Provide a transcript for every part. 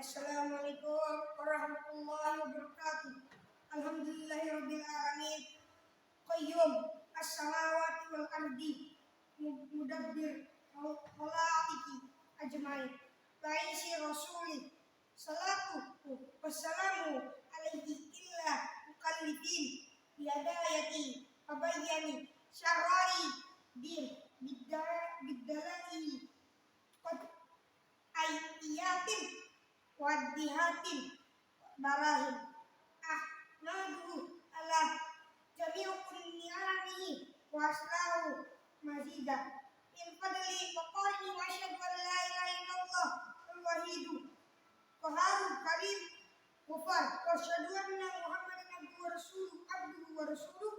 Assalamualaikum warahmatullahi wabarakatuh. Alhamdulillahirabbil alamin. Qayyum as-samawati wal ardi mudabbir khalaiqi ajmain. Baisi rasuli salatu wassalamu alaihi illa mukallifin bihadayati abayyani syarari din bidalai qad ayyatin wadihatin barahin ahmadu ala jami'ul ni'amihi wa aslahu mazidah in fadli wa qawli wa asyhadu an la ilaha illallah al-wahidu qaharul karim ghafar wa asyhadu anna muhammadan abduhu wa rasuluh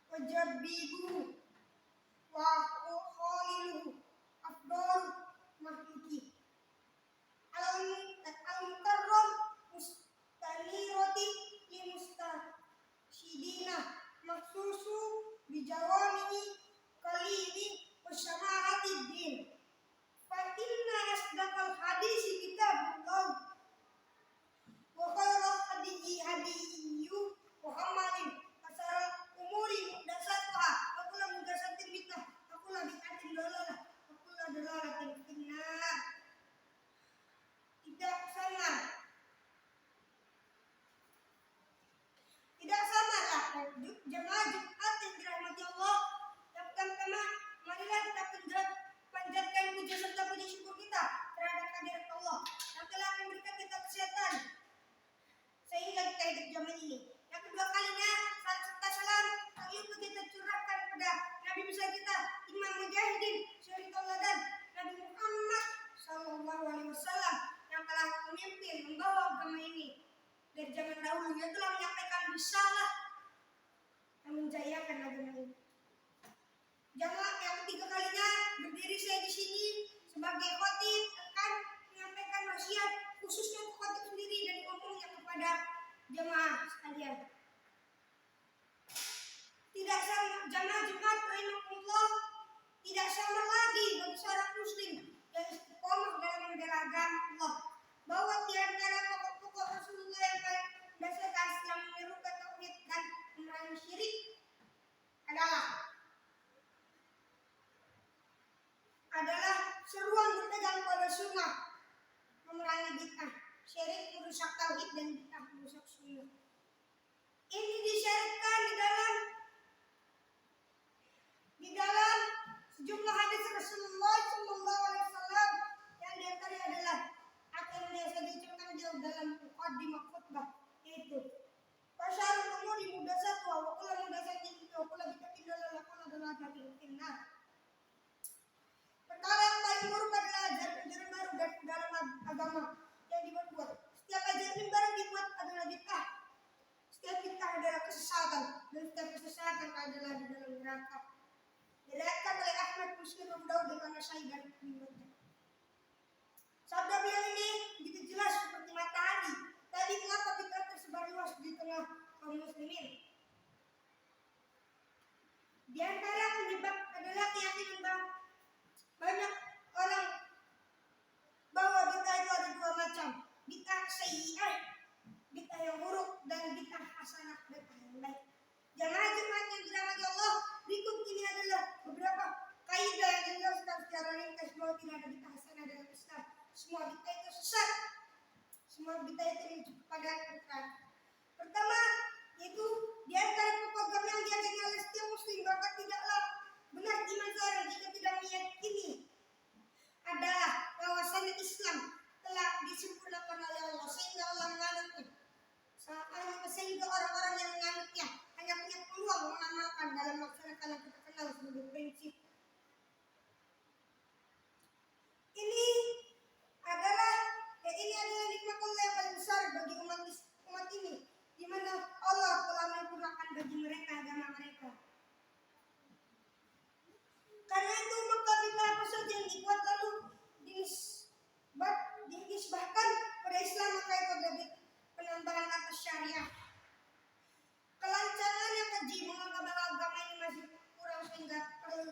wa jabbibuhu wa khaliluhu afdal makhluki al-mukarram mustanirati li mustashidina maksusu bijawamihi kalimi wa syama'ati din fa inna asdaqal hadisi kitabullah wa khairal hadiyyu Muhammadin asal umuri muhdatsatuha wa kullu muhdatsatin bid'ah wa kullu bid'atin dhalalah wa kullu dhalalatin finnar. Tidak samarlah jemaah Jumat yang dirahmati Allah. Yang pertama, marilah kita panjatkan puji serta puji syukur kita terhadap kehadirat Allah yang telah memberikan kita kesehatan sehingga kita hidup zaman ini. Yang kedua kalinya, salat serta salam itu kita curahkan kepada Nabi besar kita, Imam Mujahidin, Suri Tauladan, Nabi Muhammad Sallallahu Alaihi Wasallam yang telah memimpin membawa agama ini dari zaman dahulu. Dia telah menyampaikan risalah yang menjayakan agama ini. Jamaah yang ketiga kalinya berdiri saya di sini sebagai khatib akan menyampaikan wasiat khususnya untuk khatib sendiri dan ngomongnya kepada jamaah sekalian. Tidak sama jamaah Jumat rahimahullah, tidak sama lagi bagi seorang muslim yang istiqomah dalam membela agama Allah bahwa di antara pokok-pokok Rasulullah yang paling dasar yang menyerukan tauhid dan memerangi syirik adalah seruan berpegang pada sunnah, memerangi bid'ah, syirik merusak tauhid dan bid'ah merusak sunnah. Ini disyaratkan di dalam sejumlah hadis Rasulullah Sallallahu Alaihi Wasallam yang diantaranya adalah akan biasa diucapkan jauh dalam muqaddimah khutbah, yaitu fasyarul umuri muhdatsatuha wa kullu muhdatsatin bid'ah wa kullu bid'atin dhalalah wa kullu dhalalatin finnar. Perkara yang paling buruk adalah ajaran baru dalam agama yang dibuat. Setiap ajaran baru dibuat adalah bid'ah. Setiap bid'ah adalah kesesatan dan setiap kesesatan adalah di dalam neraka. Diriwayatkan oleh Ahmad, Muslim, Abu Daud dan An-Nasa'i dan Ibnu Majah. Sabda beliau ini begitu jelas seperti matahari. Tadi mengapa bid'ah tersebar luas di tengah kaum muslimin? Di antara penyebab adalah keyakinan banyak orang bahwa bid'ah itu ada dua macam, bid'ah sayyi'ah, bid'ah yang buruk, dan bid'ah hasanah, bid'ah yang baik. Jamaah Jumat yang dirahmati Allah, berikut ini adalah beberapa kaidah yang dijelaskan secara ringkas bahwa tidak ada bid'ah hasanah dalam Islam. Semua bid'ah itu sesat. Semua bid'ah itu menuju kepada kekufuran. Pertama, yaitu di antara pokok agama yang diyakini oleh setiap muslim, bahkan tidaklah benar iman seorang jika tidak meyakini adalah bahwasannya Islam telah disempurnakan oleh Allah sehingga Allah menganutnya. Sehingga orang-orang yang menganutnya hanya punya peluang mengamalkan dalam melaksanakan yang kita kenal sebagai prinsip. Ini adalah nikmat Allah yang paling besar bagi umat ini, di mana Allah telah menyempurnakan bagi mereka agama mereka. Karena itu maka bid'ah apa saja yang dibuat lalu dinisbahkan pada Islam, maka itu adalah penambahan atas syariah. Kelancangan yang keji menganggap agama ini masih kurang sehingga perlu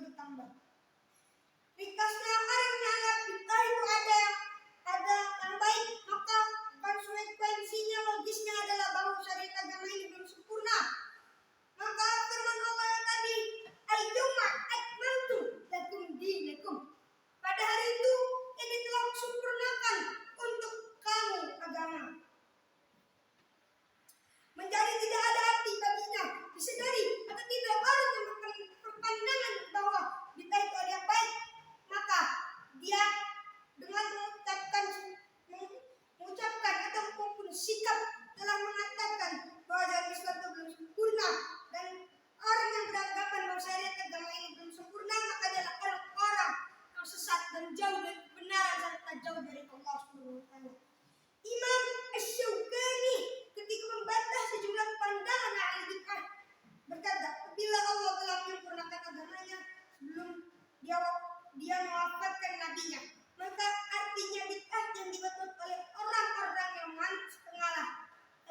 Subhanahu wa taala. Imam Asy-Syaukani ketika membantah sejumlah pandangan ahli bid'ah berkata, bila Allah telah menyempurnakan agamanya sebelum dia mewafatkan nabinya, maka artinya bid'ah yang dibuat oleh orang-orang yang manis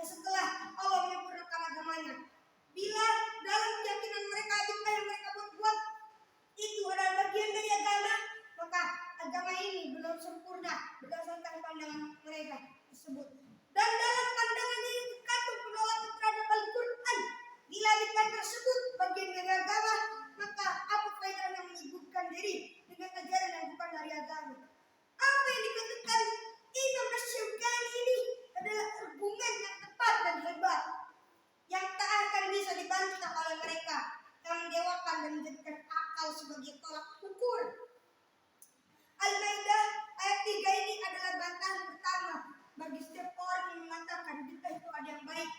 setelah Allah menyempurnakan agamanya. Bila dalam keyakinan mereka bid'ah yang mereka buat itu adalah bagian dari agama, maka agama ini belum sempurna berdasarkan pandangan mereka tersebut. Dan dalam pandangan ini terkandung penolakan terhadap Al-Quran. Bila bid'ah tersebut bagian dari agama, maka apa faedahnya menyibukkan diri dengan ajaran yang bukan dari agama? Apa yang dikatakan Imam Asy-Syaukani ini adalah argumen yang tepat dan hebat, yang tak akan bisa dibantah oleh mereka yang mendewakan dan menjadikan akal sebagai tolak ukur. Al-Maidah ayat 3 ini adalah bantahan pertama bagi setiap orang yang mengatakan bid'ah itu ada yang baik.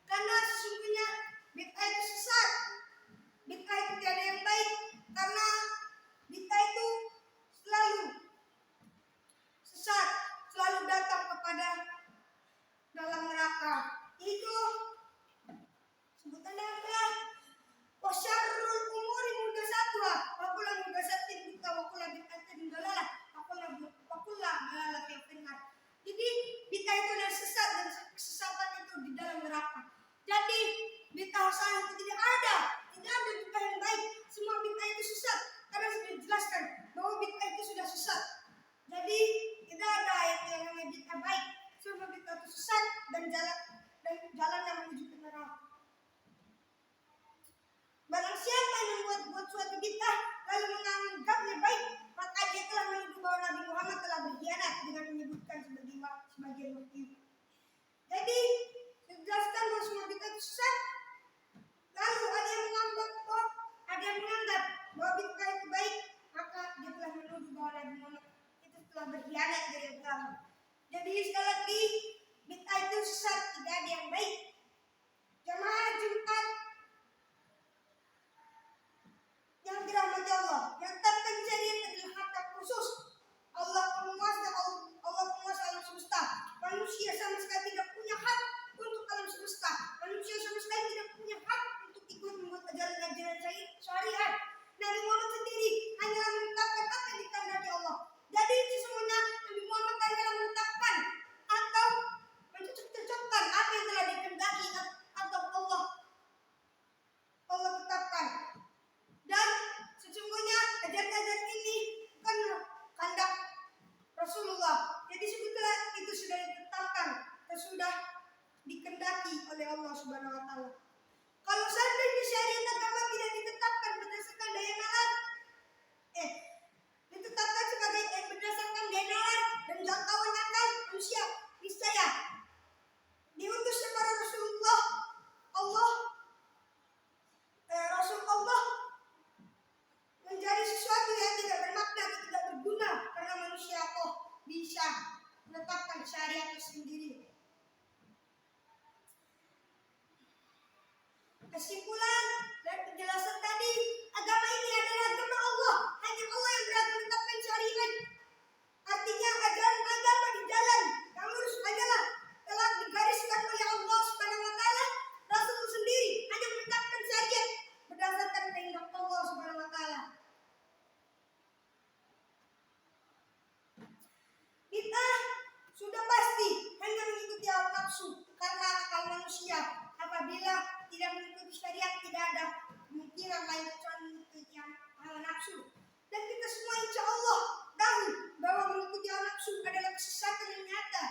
Karena sesungguhnya bid'ah itu sesat. Bid'ah itu tidak ada yang baik. Karena bid'ah itu selalu sesat, selalu datang kepada dalam neraka. Itu sebutannya adalah wasyarrul umuri muhdatsatuha wa kullu muhdatsatin bid'ah wa kullu bid'atin dalalah wa kullu dalalatin finnar. Jadi bid'ah itu adalah sesat dan kesesatan itu di dalam neraka. Jadi bid'ah hasanah itu tidak ada bid'ah yang baik. Semua bid'ah itu sesat karena sudah dijelaskan bahwa bid'ah itu sudah sesat. Jadi tidak ada ayat yang namanya bid'ah baik. Semua bid'ah itu sesat dan jalan yang menuju ke neraka. Barang siapa yang membuat suatu bid'ah lalu menganggapnya baik, maka dia telah menuduh bahwa Nabi Muhammad telah berkhianat dengan menyebutkan sebagian waktu itu. Jadi dijelaskan bahwa semua bid'ah itu sesat. Lalu ada yang menganggap bahwa bid'ah itu baik, maka dia telah menuduh bahwa Nabi Muhammad itu telah berkhianat dari agama. Jadi sekali lagi bid'ah itu sesat, tidak ada yang baik. Jamaah Jumat yang dirahmati Allah, yang tetapkan syariat adalah hak khusus Allah penguasa alam semesta. Manusia sama sekali tidak punya hak untuk alam semesta. Manusia sama sekali tidak punya hak untuk ikut membuat ajaran-ajaran syariat. Nabi Muhammad sendiri hanyalah menetapkan apa yang dikehendaki Allah. Jadi sesungguhnya Nabi Muhammad hanyalah menetapkan atau mencocok-cocokkan apa yang telah dikehendaki atau Allah tetapkan. Dan sesungguhnya ajaran-ajaran ini bukan kehendak Rasulullah. Jadi sebetulnya itu sudah ditetapkan dan sudah dikehendaki oleh Allah Subhanahu wa taala. Kalau seandainya syariat agama tidak ditetapkan berdasarkan daya nalar, ditetapkan sebagai berdasarkan daya nalar dan jangkauan akal manusia, niscaya diutus kepada Rasulullah Rasul Allah menjadi sesuatu yang tidak bermakna atau tidak berguna karena manusia bisa menetapkan syariat itu sendiri. Kesimpulan dari penjelasan tadi, agama ini adalah agama Allah. Hanya Allah yang berhak menetapkan syariat. Artinya ajaran agama di jalan yang lurus adalah telah digariskan oleh Allah Subhanahu wa taala. Rasul sendiri hanya menetapkan syariat berdasarkan kehendak Allah Subhanahu wa taala. Bid'ah sudah pasti hanya mengikuti hawa nafsu karena akal manusia. Apabila tidak mengikuti syariat, tidak ada kemungkinan lain kecuali mengikuti hawa nafsu. Dan kita semua insya Allah tahu bahwa mengikuti hawa nafsu adalah kesesatan yang nyata.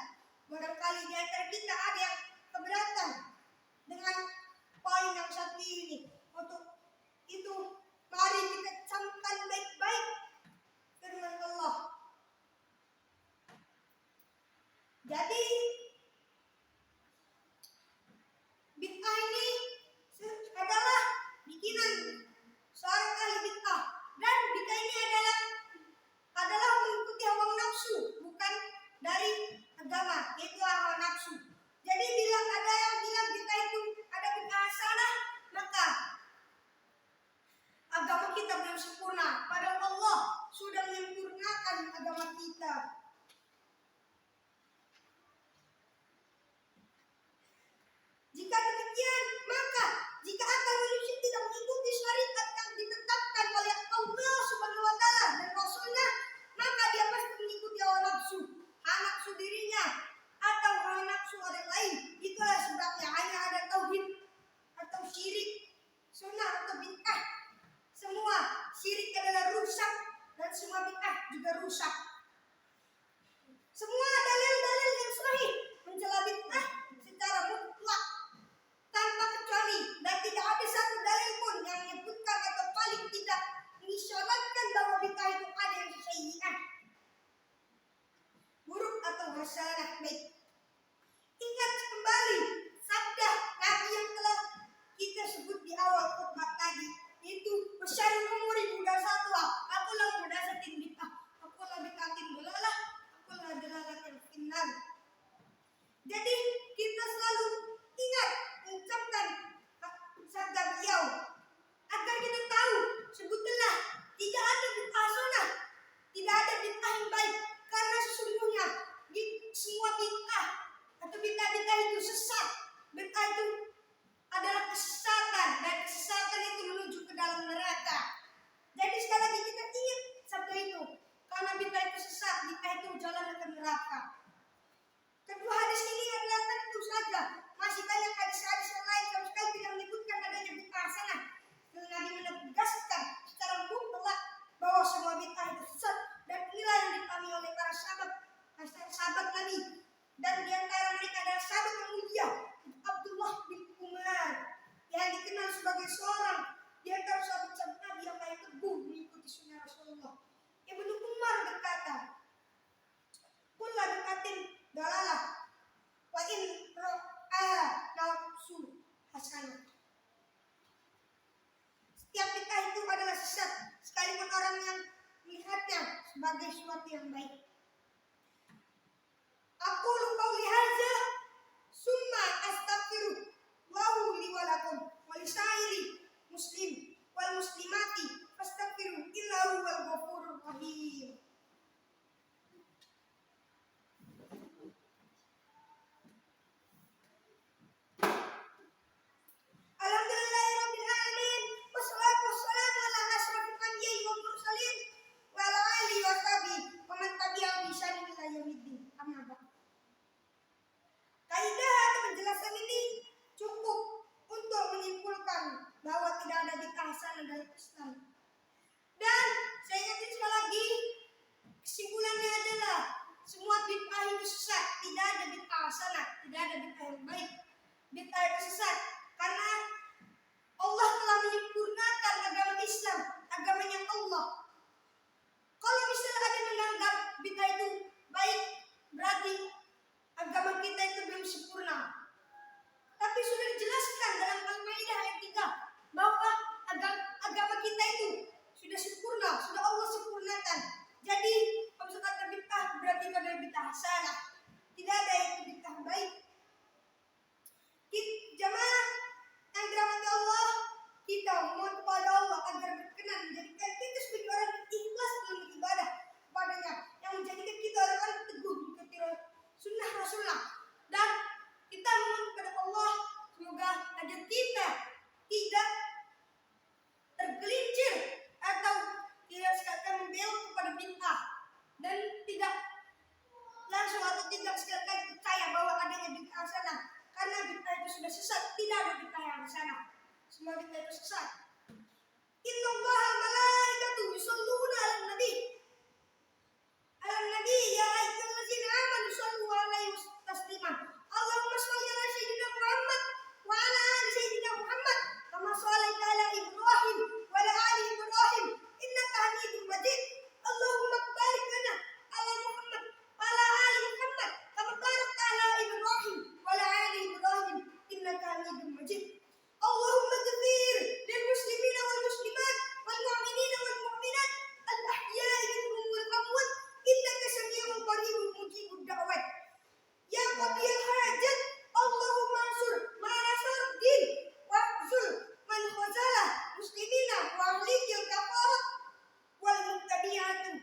Barangkali di antara kita ada yang keberatan dengan poin yang satu ini. Untuk itu mari kita camkan baik-baik firman Allah. Jadi bid'ah ini adalah bikinan seorang ahli bid'ah, dan bid'ah ini adalah mengikuti hawa nafsu, bukan dari agama, yaitu hawa nafsu. Jadi bila ada yang bilang bid'ah itu ada bid'ah hasanah, maka agama kita belum sempurna. Padahal Allah sudah menyempurnakan agama kita. hasanah. Baik. Ingat kembali sabda Nabi yang telah kita sebut di awal khutbah tadi, yaitu wasyarul umuri muhdatsatuha, akulah muhdatsatin bid'ah, akulah bid'atin dalalah, akulah dalalatin finnar. Jadi kita selalu ingat mengucapkan sabda beliau agar kita tahu sebutlah tidak ada bid'ah hasanah, tidak ada bid'ah yang baik, karena sesungguhnya semua bid'ah atau bid'ah itu sesat. Bid'ah itu adalah kesesatan, dan kesesatan itu menuju ke dalam neraka. Jadi sekali lagi kita ingat sabda itu, karena bid'ah itu sesat, bid'ah itu jalan ke neraka. Kedua hadis ini adalah tentu saja masih banyak hadis-hadis yang lain sama sekali tidak menyebutkan adanya bid'ah hasanah. Nabi menegaskan secara mutlak bahwa semua bid'ah itu sesat, dan inilah yang dipahami oleh para sahabat Nabi. Dan di antara mereka adalah sahabat yang mulia Abdullah bin Umar, yang dikenal sebagai seorang di antara sahabat Nabi yang paling teguh mengikuti sunnah Rasulullah. Ibnu Umar berkata, kullu bid'atin dalalah wa in ra'aha nafsu hasanah. Setiap bid'ah itu adalah sesat, sekalipun orang yang melihatnya sebagai sesuatu yang baik. Aku qauli hadza summa astaghfiru lahu li wa lakum wa li sa'iri muslim wal muslimati fastaghfiru innahu huwal ghafurur rahim. Alhamdulillahirabbil alamin wassalatu wassalamu ala asyrafil anbiya'i wal mursalin wa ala alihi wa sahbihi wa man tabi'ahum bi ihsanin ila yaumiddin. Amma ba'd. Kaidah atau penjelasan ini cukup untuk menyimpulkan bahwa tidak ada bid'ah hasanah dalam Islam. Dan saya ingatkan sekali lagi, kesimpulannya adalah semua bid'ah itu sesat, tidak ada bid'ah hasanah, tidak ada bid'ah yang baik. Bid'ah itu sesat karena Allah telah menyempurnakan agama Islam, agamanya Allah. Kalau misalnya ada yang menganggap bid'ah itu baik, berarti agama kita itu belum sempurna. Tapi sudah dijelaskan dalam Al-Maidah ayat 3 bahwa agama kita itu sudah sempurna, sudah Allah sempurnakan. Jadi kalau misalkan bid'ah berarti itu adalah bid'ah hasanah, tidak ada yang bid'ah baik. Jamaah yang dirahmati Allah, kita mohon kepada Allah agar berkenan menjadikan kita sebagai orang yang ikhlas dalam beribadah kepadanya, yang menjadikan kita orang teguh mengikuti sunnah Rasulullah. Dan kita mohon kepada Allah semoga agar kita tidak tergelincir atau tidak sekali membelok kepada bid'ah, dan tidak langsung atau tidak sekali percaya bahwa adanya bid'ah hasanah, karena bid'ah itu sudah sesat. Tidak ada bid'ah yang hasanah, semua bid'ah itu sesat. Innallaha malaikatahu yusholluna 'alan nabi ya ayyuhallazina amanu shallu 'alaihi tasliman. Allahumma shalli 'ala sayyidina Muhammad wa 'ala ali sayyidina Muhammad kama shallaita 'ala Ibrahim wa 'ala ali Ibrahim innaka Hamidum Majid. Allahumma barik lana 'ala Muhammad wa 'ala ali Muhammad kama barakta 'ala Ibrahim wa 'ala ali Ibrahim innaka Hamidum Majid. Allahumma ghfir lil muslimina wal muslimat wal mu'minina wal mu'minat al ahya'i minhum wal amwat innaka sami'un qaribun mujibud da'wat. Ya qadiyal hajat, Allahumma ansur ma nasar din wa khzul man khazalah muslimina wa ahlikil kafarat wal mubtadi'atu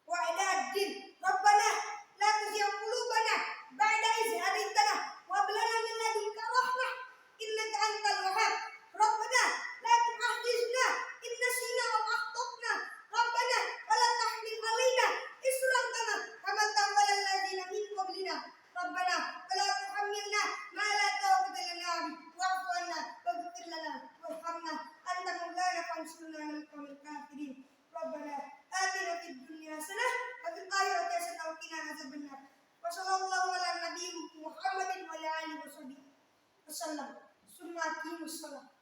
wa idad din. Rabbana la tuzigh qulubana ba'da idh hadaytana wa hab lana min ladunka rahmah innaka antal wahhab. Rabbana la tu'akhidhna in nasina aw akhtana. Rabbana wa la tahmil 'alaina isran kama hamaltahu 'alal ladzina min qablina. Rabbana wa la tuhammilna ma la taqata lana wa'fu 'anna waghfir lana warhamna anta maulana fansurna 'alal qawmil kafirin. Rabbana atina fid dunya hasanah wa fil akhirati hasanah wa qina adzabannar. Wa sallallahu ala nabiyyi Muhammadin wa ala alihi wasallam. Summa aqimus shalah.